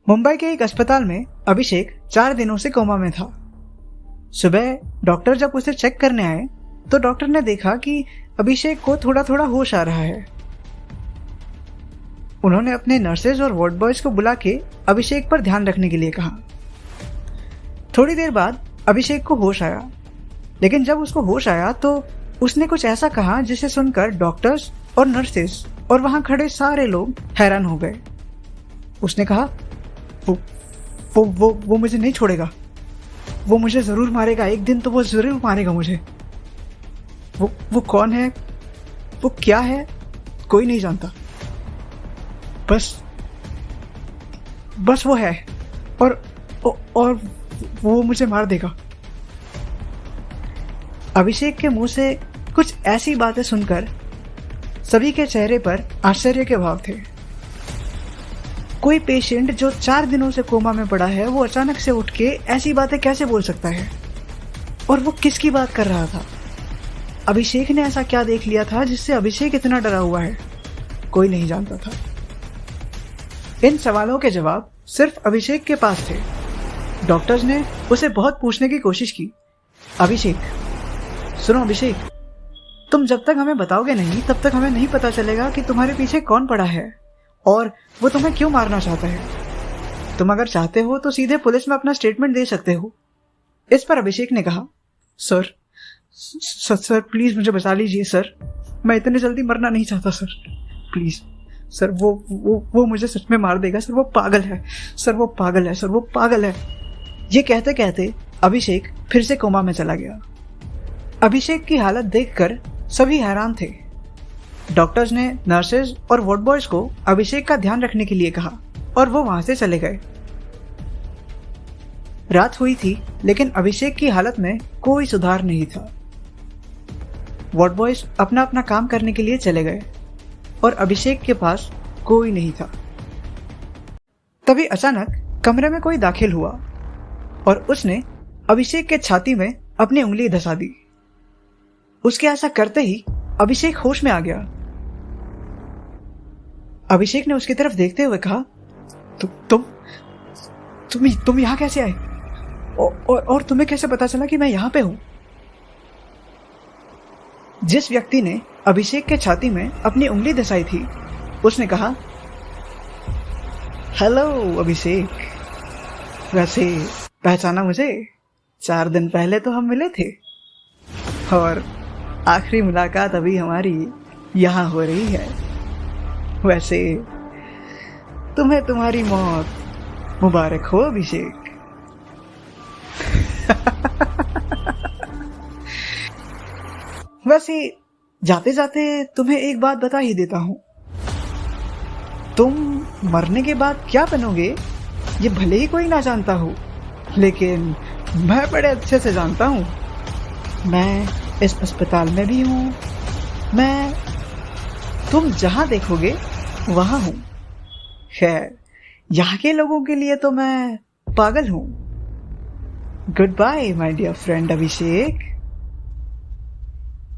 मुंबई के एक अस्पताल में अभिषेक 4 दिनों से कोमा में था। सुबह डॉक्टर जब उसे चेक करने आए तो डॉक्टर ने देखा कि अभिषेक को थोड़ा थोड़ा होश आ रहा है। उन्होंने अपने नर्सेज और वार्ड बॉयज को बुला के अभिषेक पर ध्यान रखने के लिए कहा। थोड़ी देर बाद अभिषेक को होश आया, लेकिन जब उसको होश आया तो उसने कुछ ऐसा कहा जिसे सुनकर डॉक्टर्स और नर्सेज और वहां खड़े सारे लोग हैरान हो गए। उसने कहा, वो मुझे नहीं छोड़ेगा, वो मुझे जरूर मारेगा, एक दिन तो वो जरूर मारेगा मुझे। वो कौन है, वो क्या है, कोई नहीं जानता, बस वो है और वो मुझे मार देगा। अभिषेक के मुंह से कुछ ऐसी बातें सुनकर सभी के चेहरे पर आश्चर्य के भाव थे। कोई पेशेंट जो 4 दिनों से कोमा में पड़ा है वो अचानक से उठ के ऐसी बातें कैसे बोल सकता है? और वो किसकी बात कर रहा था? अभिषेक ने ऐसा क्या देख लिया था जिससे अभिषेक इतना डरा हुआ है? कोई नहीं जानता था। इन सवालों के जवाब सिर्फ अभिषेक के पास थे। डॉक्टर्स ने उसे बहुत पूछने की कोशिश की। अभिषेक, सुनो अभिषेक, तुम जब तक हमें बताओगे नहीं तब तक हमें नहीं पता चलेगा कि तुम्हारे पीछे कौन पड़ा है और वो तुम्हें क्यों मारना चाहता है। तुम अगर चाहते हो तो सीधे पुलिस में अपना स्टेटमेंट दे सकते हो। इस पर अभिषेक ने कहा, सर प्लीज मुझे बचा लीजिए सर, मैं इतने जल्दी मरना नहीं चाहता सर, प्लीज सर, वो मुझे सच में मार देगा सर, वो पागल है सर, वो पागल है सर, वो पागल है। ये कहते कहते अभिषेक फिर से कोमा में चला गया। अभिषेक की हालत देखकर सभी हैरान थे। डॉक्टर्स ने नर्सेज और वार्ड बॉयज को अभिषेक का ध्यान रखने के लिए कहा और वो वहां से चले गए। रात हुई थी लेकिन अभिषेक की हालत में कोई सुधार नहीं था। वार्ड बॉयज अपना अपना काम करने के लिए चले गए और अभिषेक के पास कोई नहीं था। तभी अचानक कमरे में कोई दाखिल हुआ और उसने अभिषेक के छाती में अपनी उंगली धसा दी। उसके ऐसा करते ही अभिषेक होश में आ गया। अभिषेक ने उसकी तरफ देखते हुए कहा, तुम यहां कैसे आए और तुम्हें कैसे पता चला कि मैं यहां पे हूं? जिस व्यक्ति ने अभिषेक के छाती में अपनी उंगली धसाई थी उसने कहा, हेलो अभिषेक, वैसे पहचाना मुझे? 4 दिन पहले तो हम मिले थे और आखिरी मुलाकात अभी हमारी यहां हो रही है। वैसे तुम्हें तुम्हारी मौत मुबारक हो अभिषेक। वैसे जाते जाते तुम्हें एक बात बता ही देता हूं, तुम मरने के बाद क्या बनोगे ये भले ही कोई ना जानता हो, लेकिन मैं बड़े अच्छे से जानता हूं। मैं इस अस्पताल में भी हूं, मैं तुम जहां देखोगे वहां हूं। खैर, यहां के लोगों के लिए तो मैं पागल हूं। Good bye my dear friend Abhishek.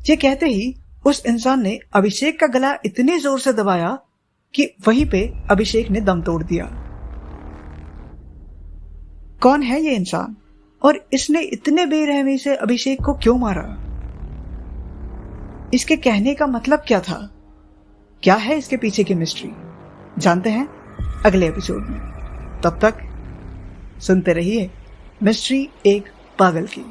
ये कहते ही उस इंसान ने अभिषेक का गला इतनी जोर से दबाया कि वहीं पे अभिषेक ने दम तोड़ दिया। कौन है ये इंसान और इसने इतने बेरहमी से अभिषेक को क्यों मारा? इसके कहने का मतलब क्या था? क्या है इसके पीछे की मिस्ट्री? जानते हैं अगले एपिसोड में। तब तक सुनते रहिए मिस्ट्री एक पागल की।